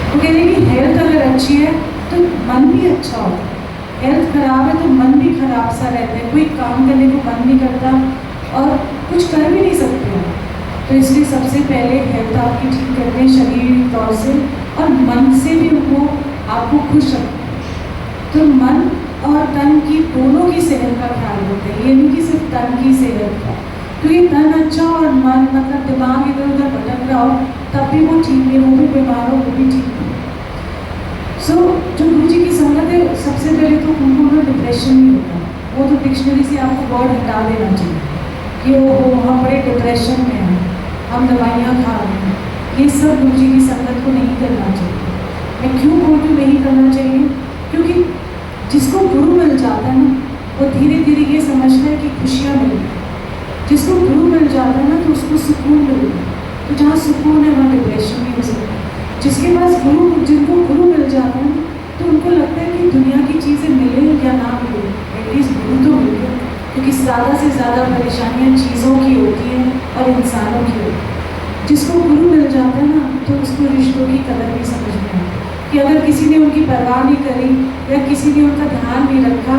वो कहते हैं कि हेल्थ अगर अच्छी है तो मन भी अच्छा होता है, हेल्थ खराब है तो मन भी खराब सा रहता है, कोई काम करने को मन नहीं करता और कुछ कर भी नहीं सकते हैं। तो इसलिए सबसे पहले हेल्थ आपकी ठीक करते हैं शारीरिक तौर से और मन से भी वो आपको खुश रखते हैं। तो मन और तन की दोनों की सेहत का ख्याल रखते हैं, ये नहीं कि सिर्फ तन की सेहत का, क्योंकि तन अच्छा और मन मतलब दिमाग इधर उधर भटक रहा हो तब भी वो ठीक नहीं, वो भी बीमार हो वो भी ठीक नहीं। सो जो गुरु जी की संगत है सबसे पहले तो उनको ना डिप्रेशन नहीं होता, वो तो डिक्शनरी से आपको वर्ड हटा देना चाहिए कि वो हम बड़े डिप्रेशन में हैं, हम दवाइयाँ खा रहे हैं। ये सब गुरु जी की संगत को नहीं करना चाहिए। मैं क्यों बोलती हूँ नहीं करना चाहिए? क्योंकि जिसको गुरु मिल जाता है ना वो धीरे धीरे ये समझता है कि खुशियाँ मिल रही हैं। जिसको गुरु मिल जाता है ना तो उसको सुकून मिल रहा है, तो जहाँ सुकून है वहाँ डिप्रेशन नहीं हो सकता। जिसके पास जिनको गुरु मिल जाता है तो उनको लगता है कि दुनिया की चीज़ें मिले या ना मिले एटलीस्ट गुरु तो मिल गया, क्योंकि ज़्यादा से ज़्यादा परेशानियाँ चीज़ों की होती हैं और इंसानों की होती हैं। जिसको गुरु मिल जाता है ना तो उसको रिश्तों की कदर भी समझ में आती है कि अगर किसी ने उनकी परवाह नहीं करी या किसी ने उनका ध्यान नहीं रखा,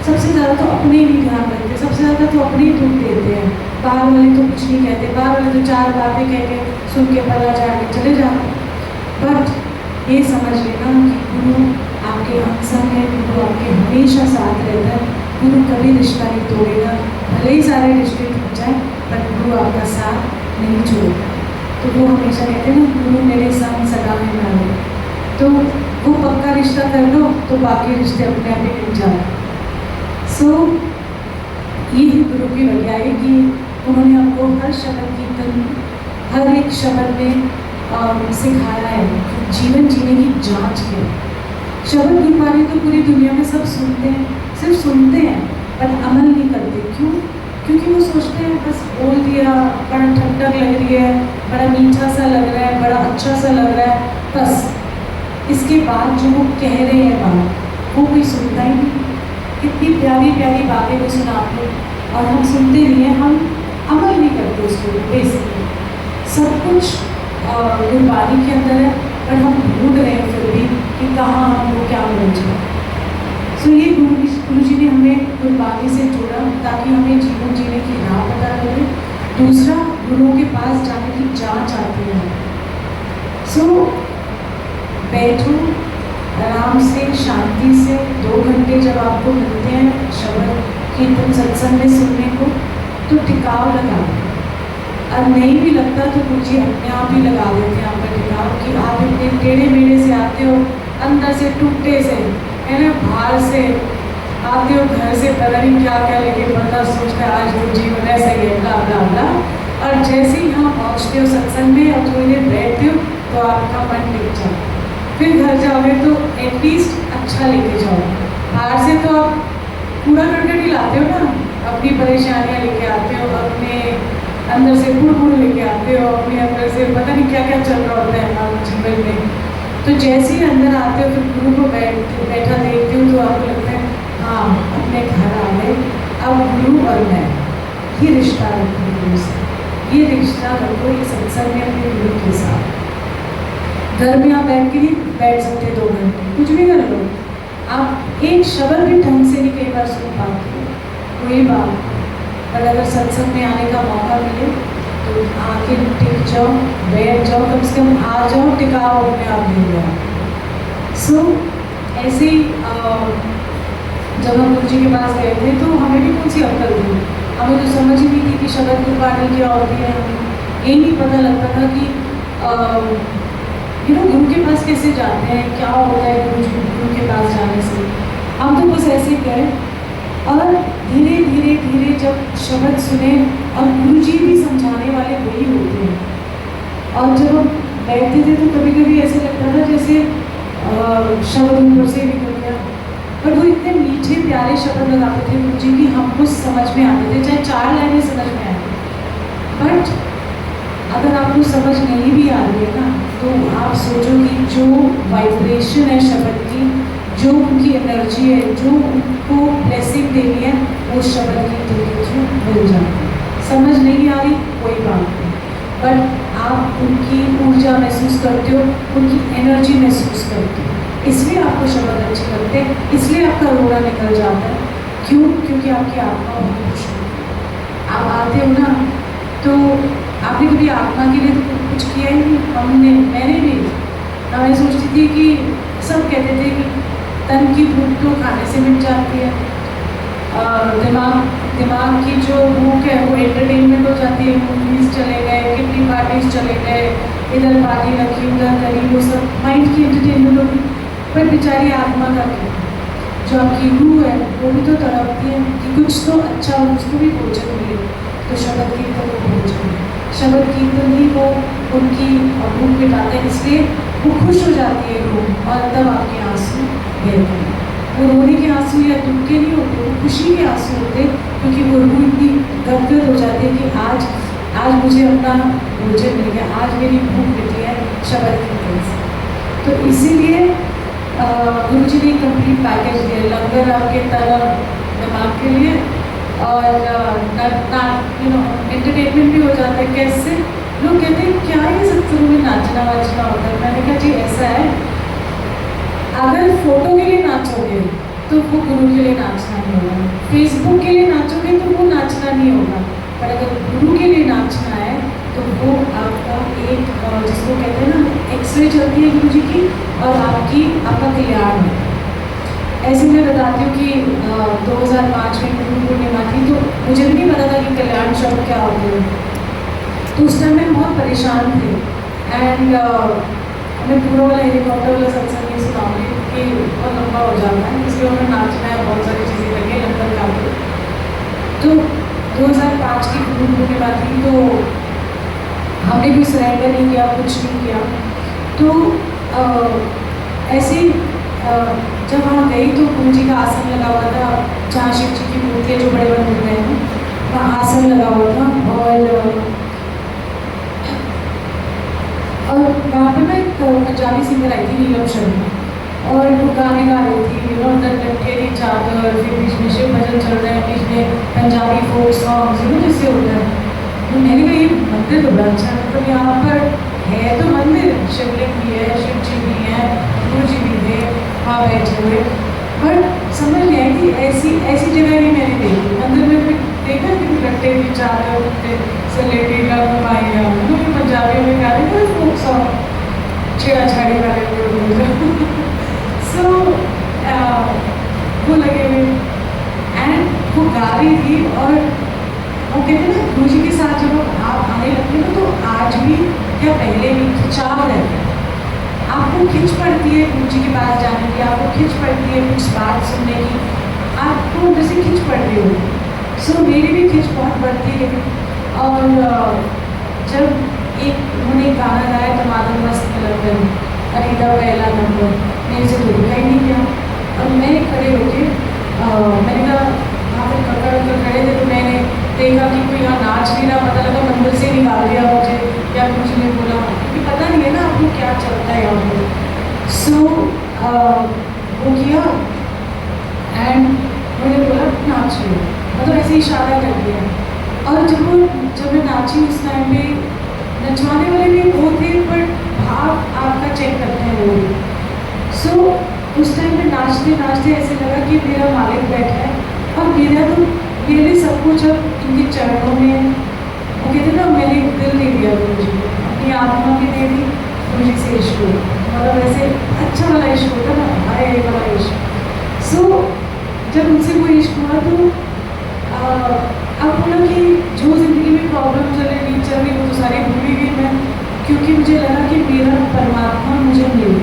सबसे ज़्यादा तो अपने ही नहीं ध्यान रखते, सबसे ज़्यादा तो अपने ही दुख देते हैं। बाहर वाले तो कुछ नहीं कहते, बाहर वाले तो चार बातें कह के सुन के पला जाके चले जाते। बट ये समझ लेना कि गुरु आपके संग है, गुरु आपके हमेशा साथ रहता है, गुरु कभी रिश्ता नहीं तोड़ेगा, भले ही सारे रिश्ते टूट जाए पर गुरु आपका साथ नहीं छोड़ेगा। तो वो हमेशा कहते हैं ना गुरु मेरे संग सदा में ना रहे, तो वो पक्का रिश्ता कर लो तो बाकी रिश्ते अपने आप ही टूट जाए। सो ये ही गुरु की वजह है कि उन्होंने आपको हर शब्द कीर्तन हर एक शब्द में सिखाया है, जीवन जीने की जांच है। शब्द गुरबानी तो पूरी दुनिया में सब सुनते हैं, सिर्फ सुनते हैं पर अमल नहीं करते। क्यों? क्योंकि वो सोचते हैं बस बोल दिया, बड़ा ठंडक लग रही है, बड़ा मीठा सा लग रहा है, बड़ा अच्छा सा लग रहा है, बस इसके बाद जो वो कह रहे हैं बात वो कोई सुनता ही नहीं। कितनी प्यारी प्यारी बातें वो सुनाते और हम सुनते नहीं हैं, हम अमल नहीं करते उसको। बेसिकली सब कुछ गुरबानी के अंदर है पर हम ढूंढ रहे हैं फिर भी कि कहाँ हमको क्या मिल जाए। सो ये गुरु जी ने हमें गुरबानी से जोड़ा ताकि हमें जीवन जीने की राह पता लगे। दूसरा, गुरुओं के पास जाने की जांच आती है। सो बैठो आराम से शांति से, 2 घंटे जब आपको मिलते हैं शब्द कीर्तन सत्संग में सुनने को तो टिकाव लगा दें, और नहीं भी लगता तो मुझे अपने आप ही लगा देते हैं आपका टिकाव कि आप इतने टेढ़े मेढ़े से आते हो, अंदर से टूटे से है ना, बाहर से आते हो, घर से पता नहीं क्या क्या लेके बंदा सोचता है आज तो जीवन ऐसा ही है, ब्ला ब्ला ब्ला। और जैसे ही यहाँ पहुँचते हो सत्संग में और थोड़ी देर बैठते हो तो आपका मन टिक जाए। फिर घर जाओगे तो एटलीस्ट अच्छा लेके जाओ, बाहर से तो आप पूरा करके ही लाते हो ना, अपनी परेशानियाँ लेके आते हो, अपने अंदर से गुड़ लेके आते हो, अपने अंदर से पता नहीं क्या क्या चल रहा होता है हमारे जीवन में। तो जैसे ही अंदर आते हो फिर गुरु को बैठा देखते हो तो आपको लगता है हाँ अपने घर आ गए, अब गुरु और मैं ये रिश्ता रखो गुरु से, ये रिश्ता रखो ये सत्संग में अपने गुरु के साथ। घर में आप बैठ के नहीं बैठ सकते 2 घंटे, कुछ भी कर लो, आप एक शब्द भी ढंग से नहीं कई बार सुन पाते हो, कोई बात। पर अगर सत्संग में आने का मौका मिले तो आके टिक जाओ, बैठ जाओ, कम से कम आ जाओ, टिकाओ अपने आप मिल जाओ। सो ऐसे ही जब हम गुरु जी के पास गए थे तो हमें भी कौन सी अक्ल थी, हमें तो समझ ही नहीं थी कि शब्द गुरबानी क्या होती है, हमें ये नहीं पता लगता था कि गुरु के पास कैसे जाते हैं, क्या होता है गुरु के पास जाने से। हम तो बस ऐसे गए और धीरे धीरे धीरे जब शब्द सुने, और गुरु जी भी समझाने वाले वही होते हैं, और जब हम बैठते थे तो कभी कभी ऐसे लगता था जैसे शब्द ऊपर से निकल गया, पर वो इतने मीठे प्यारे शब्द लगाते थे गुरु जी की हमको समझ में आते थे, चाहे 4 लाइनें समझ में आती। बट अगर आपको समझ नहीं भी आ रही है ना तो आप सोचो कि जो वाइब्रेशन है शब्द की, जो उनकी एनर्जी है, जो उनको ब्लेसिंग देनी है, वो शब्द की थ्रू मिल जाती है। समझ नहीं आ रही कोई बात नहीं, बट आप उनकी ऊर्जा महसूस करते हो, उनकी एनर्जी महसूस करते हो, इसलिए आपको शब्द अच्छे लगते हैं, इसलिए आपका रोना निकल जाता है। क्यों? क्योंकि आपकी आत्मा बहुत खुश होती है। आप आते हो ना, तो आपने कभी आत्मा के लिए तो कुछ किया ही नहीं। मैंने भी मैं सोचती थी कि सब कहते थे कि तन की भूख तो खाने से मिट जाती है, और दिमाग की जो भूख है वो एंटरटेनमेंट हो जाती है, मूवीज चले गए, कितनी पार्टीज चले गए, इधर पार्टी रखी उधर करी, वो सब माइंड की एंटरटेनमेंट होगी। पर बेचारी आत्मा का क्या, जो आपकी रूह है वो भी तो तड़पती है कि कुछ तो अच्छा हो, उसको भी भोजन मिले। तो शब्द कीर्तन को भोजन है, शब्द कीर्तन ही वो उनकी भूख मिटाता है, इसलिए वो खुश हो जाती है रूह, और तब आपके आंसू गिरते हैं। वो रोने के आंसू या दुख के नहीं होते, वो खुशी के आंसू होते, क्योंकि वो रूह इतनी गदगद हो जाती है कि आज मुझे अपना भोजन मिल गया, आज मेरी भूख मिटी है शब्द कीर्तन से। तो इसीलिए गुरु जी ने कंप्लीट पैकेज दिया, लंगर आपके तन दिमाग के लिए, और एंटरटेनमेंट भी हो जाता है। कैसे लोग कहते हैं क्या ये सत्संग में नाचना वाचना होता है? मैंने कहा जी ऐसा है, अगर फोटो के लिए नाचोगे तो वो गुरु के लिए नाचना नहीं होगा, फेसबुक के लिए नाचोगे तो वो नाचना नहीं होगा, पर अगर गुरु के लिए नाचना है तो वो आपका एक जिसको कहते हैं ना एक्सरे चलती है गुरु जी की, और आपका कल्याण है। ऐसे मैं बताती हूँ कि 2005 में गुरु पूर्णिमा थी, तो मुझे भी नहीं पता था कि कल्याण शब्द क्या होते हैं। तो उस टाइम में बहुत परेशान थे, एंड मैं पूरा वाला हेलीकॉप्टर वाला सत्संग नहीं सुनाऊंगी कि बहुत लंबा हो जाता है, इसलिए हमें नाचना है, बहुत सारी चीज़ें करके लंगर का। तो 2005 की गुरु पूर्णिमा थी, तो हमने कोई सरेंडर नहीं किया, कुछ नहीं किया। तो ऐसे जब वहाँ गई तो गुरु जी का आसन लगा हुआ था, जहाँ शिव जी की मूर्ति है जो बड़े बड़े मूर्ति हैं, वहाँ आसन लगा हुआ था, और वहाँ पे ना एक पंजाबी सिंगर आई थी नीलम शर्मा, और वो गाने गा रही थी, लटकेरी चादर, फिर बीच में शिव भजन चल रहे हैं, बीच में पंजाबी फोक सॉन्ग्स जैसे होता है। तो मैंने कहा ये मंदिर तो बड़ा अच्छा है, मतलब यहाँ पर है तो मंदिर, शिवलिंग भी है, शिव जी भी हैं, गुरु जी भी थे वहाँ बैठे हुए, बट समझ नहीं आई कि ऐसी जगह भी मैंने देखी। मंदिर में भी देखा कि लट्टे की चादर से लेटी रंग पाइया, पंजाबी में गा रहे थे फोक सॉन्ग, छेड़ाछाड़ी वाले सो वो लगे हुए, एंड वो गा रही थी, और वो कहते हैं ना गुरु जी के साथ जब आप आने लगते हो तो आज भी या पहले भी खिंचाव रहता है, आपको खिंच पड़ती है गुरु जी के पास जाने की, आपको खिंच पड़ती है कुछ बात सुनने की, आपको जैसे खिंच पड़ रही हो। सो मेरी भी खिंच बहुत बढ़ती है, और जब उन्होंने गाना गाया तो माधव मस्त लगन अरीदा पहला नंबर, मेरे से तो दिखाई नहीं गया, और मैं खड़े होके मैंने कहा वहाँ पर कक्कर खड़े थे, तो मैंने देखा कि कोई यहाँ नाच नहीं रहा, पता लगा मंदिर से निकाल दिया मुझे, या कुछ नहीं बोला, क्योंकि पता नहीं है ना आपको क्या चलता है यहाँ पर। सो वो किया, एंड मैंने बोला नाच रही हूँ, मतलब ऐसे ही इशारा कर दिया, और जब मैं नाची उस टाइम पे नचवाने वाले भी वो थे, बट भाव आपका चेक करते हैं वो भी। सो उस टाइम पे नाचते नाचते ऐसे लगा कि मेरा मालिक बैठा है, और मेरे सब कुछ अब इनके चरणों में, वो कहते ना मैंने दिल दे दिया गुरु जी को, अपनी आत्मा भी दे दी गुरु जी से इश्क, मतलब ऐसे अच्छा वाला इश्क होता ना, हमारे वाला इश्क। सो जब उनसे वो इश्क हुआ तो अब बोला कि जो ज़िंदगी में प्रॉब्लम चल रही नहीं चल रही वो तो सारी भूली गई मैं, क्योंकि मुझे लगा कि मेरा परमात्मा मुझे मिल,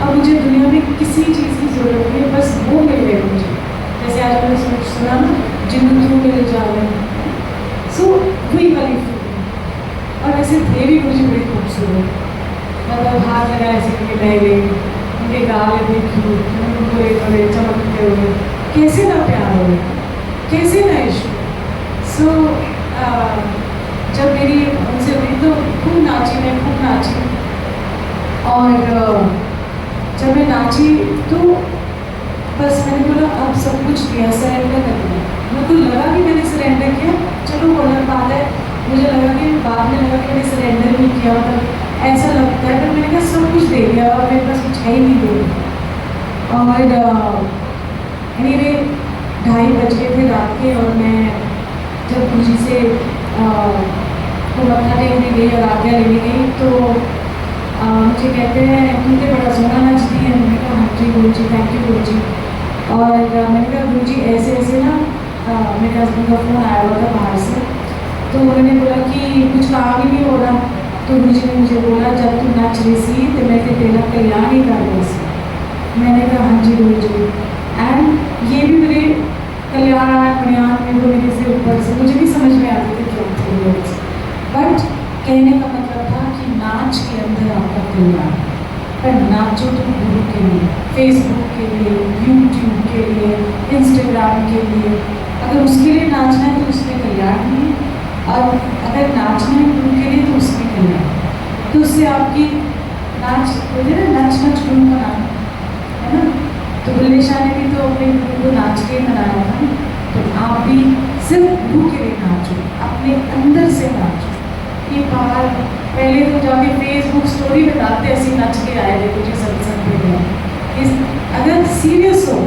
अब मुझे दुनिया में किसी चीज़ की ज़रूरत नहीं है, बस वो मिल गए मुझे। जैसे आज मैंने सुना ना जिन थ्रू मिल जा रहे हैं, सो वही वाली फीलिंग। और वैसे थे भी मुझे बड़ी खूबसूरत, मतलब हाथ लगा ऐसे कि रह गई, उनके गाल देखी, गोरे गोरे चमकते हुए, कैसे ना प्यार हो, कैसे ना इश्क। सो जब मेरी उनसे हुई तो खूब नाची, मैं खूब नाची, और जब मैं नाची तो बस मैंने बोला अब सब कुछ दिया, सरेंडर कर दिया। मेरे को लगा कि मैंने सरेंडर किया, चलो बोलना बात है, मुझे लगा कि बाद में लगा कि मैंने सरेंडर नहीं किया, मतलब ऐसा लगता है, पर मैंने कहा सब कुछ दे दिया और मेरे पास कुछ है ही नहीं दे। और एनीवे 2:30 बज गए थे रात के, और मैं जब गुरुजी से को मत्था टेकने गई और आज्ञा लेने गई तो मुझे कहते हैं तुमने बड़ा सोना नाचती है। मैंने कहा हाँ जी गुरु जी, थैंक यू गुरु जी। और मैंने कहा गुरु जी ऐसे ऐसे ना मेरे हस्बैंड का फ़ोन आया हुआ था बाहर से, तो उन्होंने बोला कि कुछ काम ही नहीं हो रहा, तो गुरु जी ने मुझे बोला जब तुम नाच रही सी तो मैं तेरा कल्याण ही कर रही सी। मैंने कहा हाँ जी गुरु जी। एंड ये भी मेरे कल्याण कल्याण में वो मेरे से ऊपर से मुझे भी समझ में आती थी क्या थे, बट कहने का मतलब था कि नाच के अंदर आपका कल्याण, पर नाचो तो गुरु के लिए, फेसबुक के लिए, यूट्यूब के लिए, इंस्टाग्राम के लिए। अगर उसके लिए नाचना है तो उसमें कल्याण नहीं है, और अगर नाचना है गुरु के लिए तो उसमें कल्याण। तो उससे आपकी नाच बोलते ना, नाच नाच गुरु का नाम है ना। तो बुल्ले शाह ने भी तो अपने गुरु को नाच के मनाया था, तो आप भी सिर्फ गुरु के लिए नाचो, अपने अंदर से नाचो। ये बाहर पहले तो जाके फेसबुक स्टोरी बताते ऐसे नच के आए थे मुझे सत्संग में गए। अगर सीरियस हो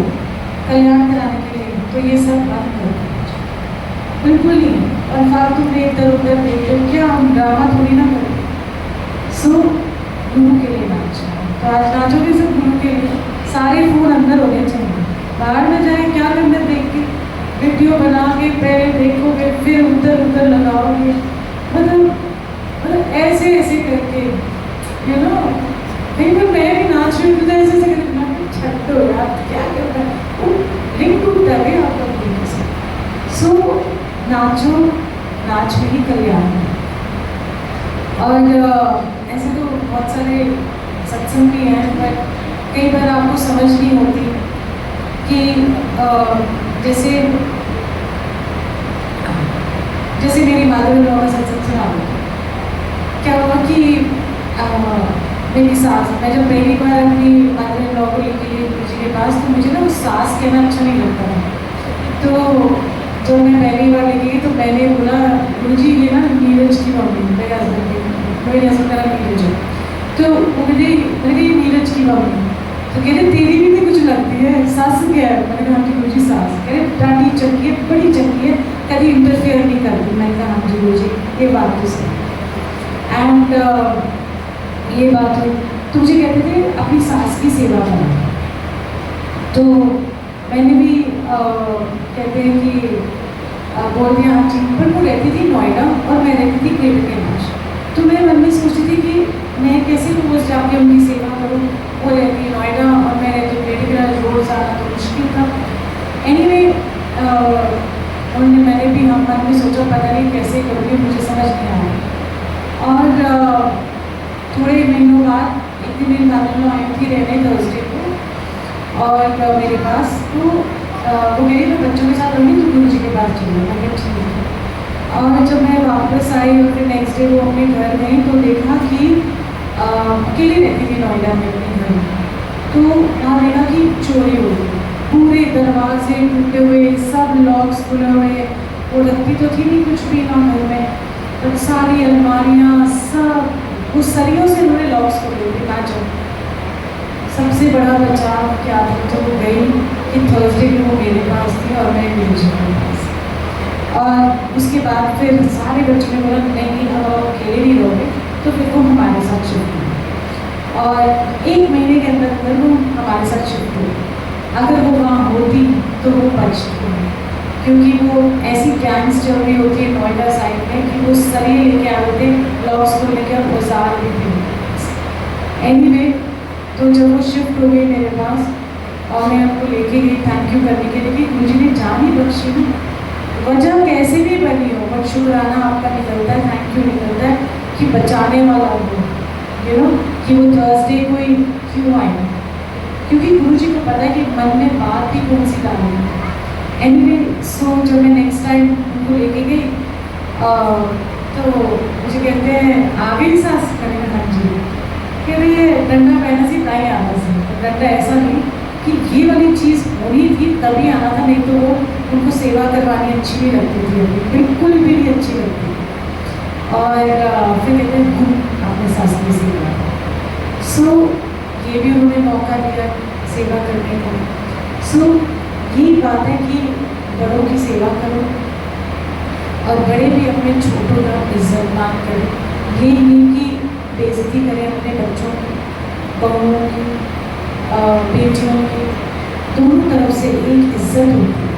कल्याण कराने के लिए तो ये सब बंद कर दो, बिल्कुल नहीं। और फालतू में इधर उधर देख लो, क्या हम ड्रामा थोड़ी ना करें। सो गुरु के लिए नाचो, तो आज नाचोगे सब गुरु के लिए। सारे फोन अंदर होने चाहिए, बाहर में जाए क्या करना, देख के वीडियो बना के पहले देखोगे फिर उधर उधर लगाओगे, मतलब ऐसे ऐसे करके यू नो। कहीं पर मैं भी नाच रही हूँ तो ऐसे ऐसे करके छट्टो यार क्या करना है, लिंक टूटता है आपका गुरु से। सो नाचो, नाच में ही कल्याण है। और ऐसे तो बहुत सारे सत्संग भी हैं, पर कई बार आपको समझ नहीं होती कि जैसे जैसे मेरी माधुरी का सत्संग सुना, क्या हुआ कि मेरी सास, मैं जब पहली बार अपनी मदर इन लॉ को लेके गई गुरु जी के पास, तो मुझे ना वो सास कहना अच्छा नहीं लगता था। तो जब मैं पहली बार लेके गई तो मैंने बोला गुरु जी ये ना नीरज की मम्मी, मेरे हस्बैंड का नीरज है, तो वो मुझे ये नीरज की मम्मी। तो कह रहे तेरी भी तो कुछ लगती है, सास क्या है? मैंने कहा हाँ जी गुरु जी सास। कह रहे डांटी चंकी है, बड़ी चंकी है, कभी इंटरफेयर नहीं करती। मैंने कहा हाँ जी गुरु जी ये बात तो सही। एंड ये बात हुई तो मुझे कहते थे अपनी सास की सेवा करना, तो मैंने भी कहते हैं कि बोल दिया हाँ जी। पर वो रहती थी नोएडा और मैं रहती थी ग्रेटर कैलाश, तो मैं मन में सोचती थी कि मैं कैसे रोज जाके उनकी सेवा करूँ। वो रहती नोएडा और मैं रहती ग्रेटर कैलाश, रोज आना तो मुश्किल था। एनीवे उन्होंने मैंने भी हम मन में सोचा पता नहीं कैसे करूँगी, मुझे समझ नहीं आया। और थोड़े महीनों बाद एक दिन मेरी मदर आई थी रहने थर्सडे को और मेरे पास, तो वो मेरे मैं बच्चों के साथ रहूँगी तो गुरु जी के पास चली। मैं ठीक है। और जब मैं वापस आई और फिर नेक्स्ट डे वो अपने घर गई तो देखा कि अकेली रहती थी नोएडा में अपने घर में, तो वहाँ देखा कि चोरी हो गई, पूरे दरवाजे टूटे हुए, सब लॉक्स खुले हुए। वो रखती तो थी नहीं कुछ भी ना घर में, पर सारी अलमारियाँ सब उस सरियों से उन्होंने लॉक्स खोले थे। इमेजिन सबसे बड़ा बचाव क्या था जब वो गई कि थर्सडे को वो मेरे पास थी और मैं गुरु जी के पास। और उसके बाद फिर सारे बच्चों ने बोला नहीं अब आप अकेले नहीं रहोगे, तो फिर वो हमारे साथ शिफ्ट हुई और 1 महीने के अंदर अंदर वो हमारे साथ शिफ्ट हुई। अगर वो वहाँ होती तो वो बचती, क्योंकि वो ऐसी गैंग्स चल रही होती है नोएडा साइड में कि वो सरिये लेके आ रहे थे, लॉक्स को लेकर और बाजार भी थे। एनीवे तो जब वो शिफ्ट हो गई मेरे पास और मैं उनको लेके गई थैंक यू करने के लिए कि गुरु जी ने जान ही बख्शी ना, वजह कैसे भी बनी हो बट शुक्राना आपका निकलता है, थैंक यू निकलता है कि बचाने वाला हो, यू नो, कि वो थर्सडे को ही क्यों आए, क्योंकि गुरु जी को पता है कि मन में बात भी कौन सी डालनी है। एनीवे सो जब मैं नेक्स्ट टाइम उनको लेके गई तो मुझे कहते हैं आ गई सास, मैंने कहा हाँ जी। कह रही है डंडा पहना सी ताई आना से, तो डंडा ऐसा नहीं कि ये वाली चीज़ होनी थी तभी आना था, नहीं तो वो उनको सेवा करवानी अच्छी नहीं लगती थी, अभी बिल्कुल भी नहीं अच्छी लगती। और फिर कहते हैं घूम अपने शास्त्री सेवा। सो ये भी उन्होंने मौका दिया सेवा करने का। सो यही बात है कि बड़ों की सेवा करो और बड़े भी अपने छोटों का इज्जत मान करें। ये नहीं कि बेइज्जती करें अपने बच्चों की, बहुओं की, बेटियों की, दोनों तरफ से एक इज्जत होती है।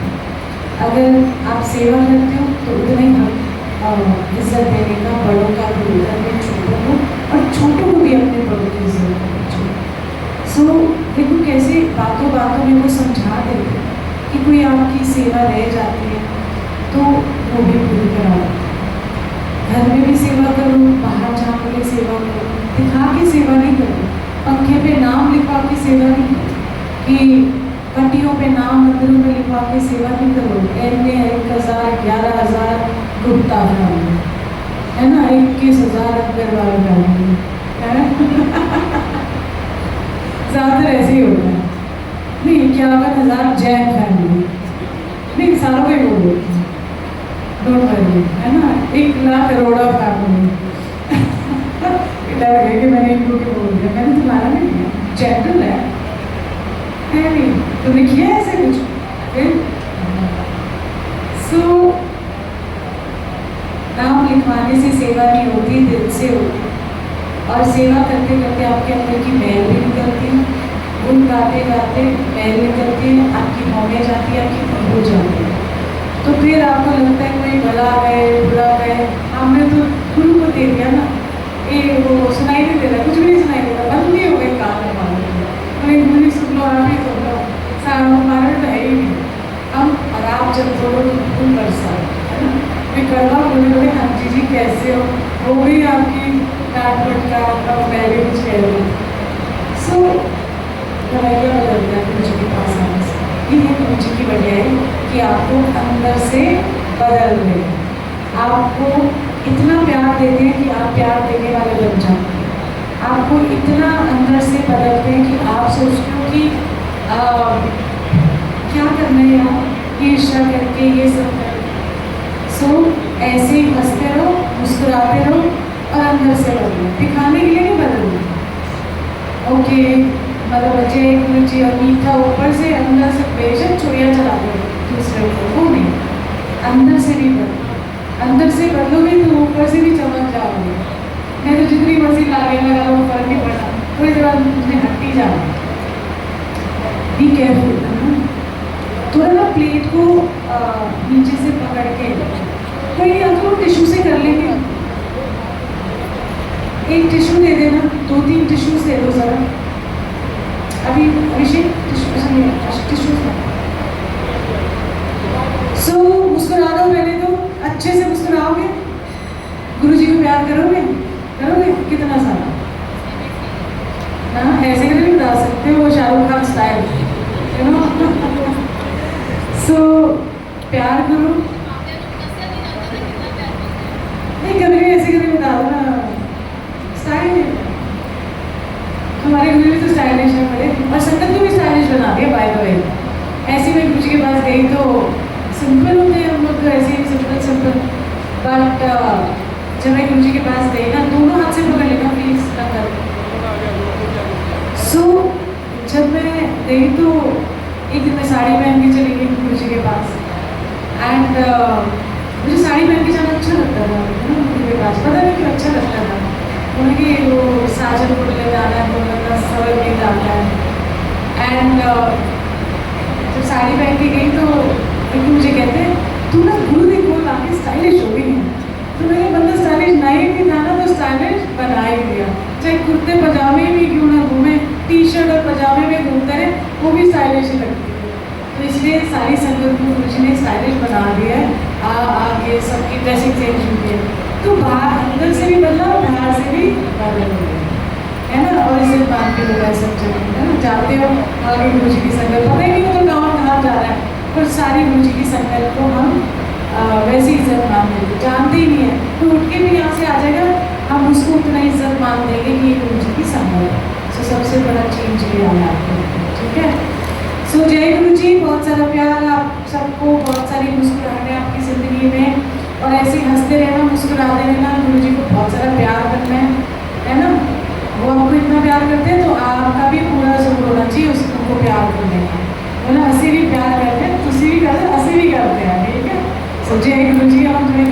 अगर आप सेवा करते हो तो उतना ही हम इज्जत देने का, बड़ों का भी इज्जत दें छोटों को, और छोटों को भी अपने बड़ों की इज्जत करनी चाहिए। सो देखो कैसे बातों बातों में वो समझा देते कि कोई आपकी सेवा रह जाती है तो वो भी पूरी करा देते। घर में भी सेवा करो, बाहर जाकर भी सेवा करो, दिखा के सेवा नहीं करो, पंखे पे नाम लिखवा के सेवा नहीं करो, कि पट्टियों पे नाम मंदिरों में लिखवा के सेवा नहीं करो। 1,000 11,000 गुप्ता है ना, 21,000 अग्रवाल ज़्यादातर ऐसे ही होता है। नहीं 51,000 जैन फैमिली, नहीं सारों के बोलो, डोंट वरी, है ना, 1,00,000 करोड़ा फैमिली। डर गए कि मैंने इनको के बोल दिया, मैंने तुम्हारा नहीं किया, जनरल है नहीं, तुमने किया ऐसे कुछ फिर। सो नाम लिखवाने से सेवा नहीं होती, दिल से होती। और सेवा करते करते आपके अंदर की मैल भी निकलती है, गुण गाते गाते मैल निकलती है, आपकी मौमें जाती है, आपकी हो जाती है। तो फिर आपको लगता है कोई भला गए बुरा गए, हमने तो गुरु को दे दिया ना, ये वो सुनाई नहीं दे रहा, कुछ भी नहीं सुनाई दे रहा, बंद ही हो गए कान हमारे, गुरु सुन लो, आप ही सुन लो, सारा हमारे तो है ही नहीं। हम और आप जब बोलो तो बिल्कुल बरसा है ना, मैं करवा बोले बोले हाँ जी कैसे हो गई आपकी डांट फटकार, अब मैं भी कुछ कह रही। सो रवैया बदलता है गुरु जी के पास आने से। ये गुरु जी की वजह है कि आपको अंदर से बदल रहे हैं, आपको इतना प्यार देते हैं कि आप प्यार देने वाले बन जाते हैं, आपको इतना अंदर से बदलते हैं कि आप सोचते हो कि क्या करना है यार, ईर्ष्या करके ये सब करके। सो ऐसे ही हंसते रहो, मुस्कुराते रहो और अंदर से बदलो, दिखाने के लिए नहीं बदलना। ओके मतलब बच्चे गुरु जी और मीठा ऊपर से, अंदर से बेशक चुड़िया चला दो दूसरे को, वो नहीं, अंदर से नहीं बदलो। अंदर से बदलोगे तो ऊपर से भी चमक जाओगे। मैं तो जितनी मर्जी लागे लगा लो फर्क नहीं पड़ता, थोड़ी देर बाद मुझे हट्टी जाओ। बी केयरफुल है ना, थोड़ा ना प्लेट को नीचे से पकड़ के, कोई या तो टिश्यू से कर लेंगे, एक टिश्यू दे देना, 2-3 टिश्यूज दे दो जरा। अभी अभिषेक टिश्यू सो मुस्कुरा दो पहले, तो अच्छे से मुस्कुराओगे, गुरु जी को प्यार करोगे, करोगे कितना सारा ना, ऐसे करके बता सकते हो, वो Shahrukh Khan style, you know. So प्यार करो, नहीं कभी भी ऐसे करके बता दो ना, स्टाइल है हमारे गुरु भी तो स्टाइलिश है बड़े, और संगत को भी स्टाइलिश बना दिया बाय द वे। ऐसे में गुरु जी के पास गई तो सिंपल होते हैं हम लोग, तो ऐसे ही सिंपल, बट जब मैं गुरु जी के पास गई ना, दोनों हाथ से पकड़ लेना प्लीज ना कर। सो जब मैं गई तो एक दिन मैं साड़ी पहन के चली गई गुरु जी के पास, एंड मुझे साड़ी पहन के जाना अच्छा लगता था गुरु के पास, पता नहीं क्यों अच्छा लगता था। उनकी वो साजन को ले जाना है तो मतलब सवर में जाता है, एंड जब साड़ी पहन के गई तो एक मुझे कहते हैं तू ना गुरु देखो आके स्टाइलिश हो गई है। तो मैंने बंदा स्टाइलिश नहीं भी था ना, तो स्टाइलिश बना ही दिया, चाहे कुर्ते पजामे में क्यों ना घूमे, टी शर्ट और पजामे में घूमते रहे, वो भी स्टाइलिश ही लगती है। तो इसलिए सारी संगत को गुरु जी ने स्टाइलिश बना दिया है, आगे सबकी ड्रेसिंग चेंज हुई है, तो बाहर अंदर से भी बदला और बाहर से भी बदल हो गया, है ना। और इसे मान के लोग सब जगह है ना, जाते हो आगे गुरु जी की संगत, पता ही नहीं हो तो गाँव कहाँ जा रहा है, पर सारी गुरु जी की संगत को हम वैसी इज्जत मान देंगे, जानते ही नहीं है, तो उठ के भी यहाँ से आ जाएगा, हम उसको उतना इज्जत मान देंगे कि ये गुरु जी की संगत है। सो सबसे बड़ा चेंज ये आया आपको, ठीक है। सो जय गुरु जी, बहुत सारा प्यार आप सबको, बहुत सारी मुस्कुराहटें आपकी ज़िंदगी में, और ऐसे ही हंसते रहना, मुस्कुराते रहना। गुरु जी को बहुत सारा प्यार करना है ना। वो आपको इतना प्यार करते हैं तो आपका भी पूरा जोर होना चाहिए उनको प्यार करने का। बोला असी भी प्यार करते हैं, तुसी भी करते, असी भी करते हैं, ठीक है। सो जय गुरु जी। हम तुम्हें